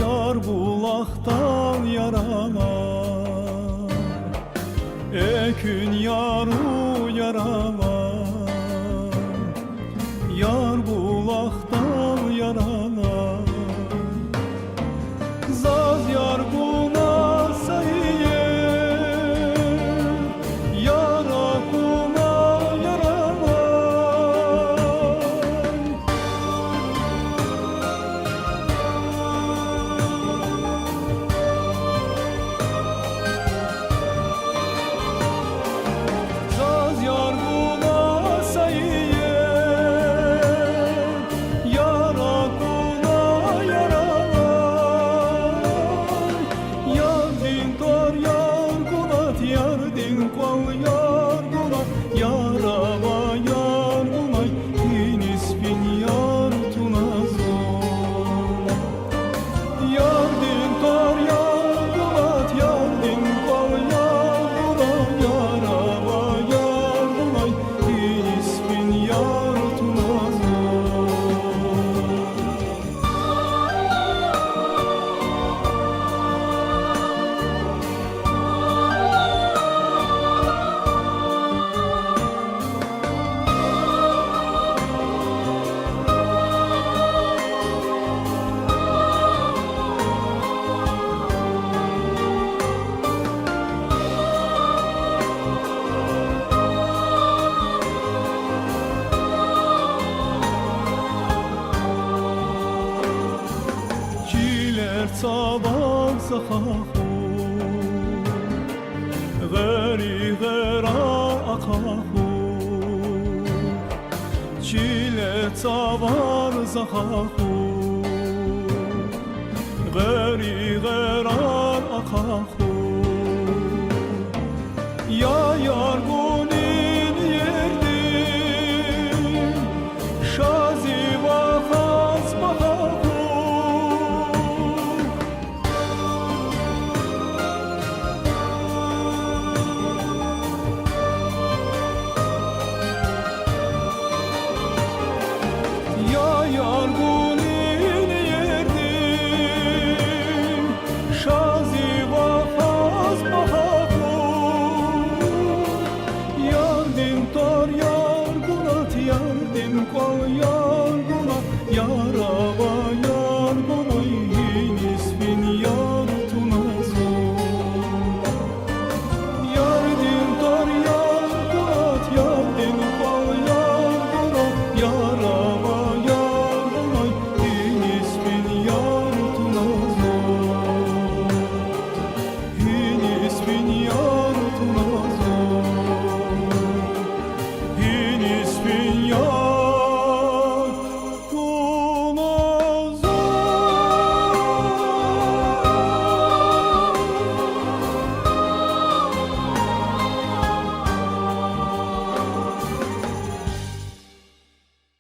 Yar bulaktan yaralar, ekün yaru yaralar. Yar bulaktan yaralar, zaz yar buna sahiye, yara buna yaralar. Zaz yar buna sahiye, yara buna yaralar. Yar din tor yar kunat, yar din kwal yar kunat. Yarama yar bunay, diniz bin yar tunazor. Yar din tor yar kunat, yar din kwal yar kunat. Yarama yar bunay, diniz bin yar tunazor. Çiler sabah zahahu, gari gara akahu. Çiler sabah zahahu, gari gara akahu. Ya yar bu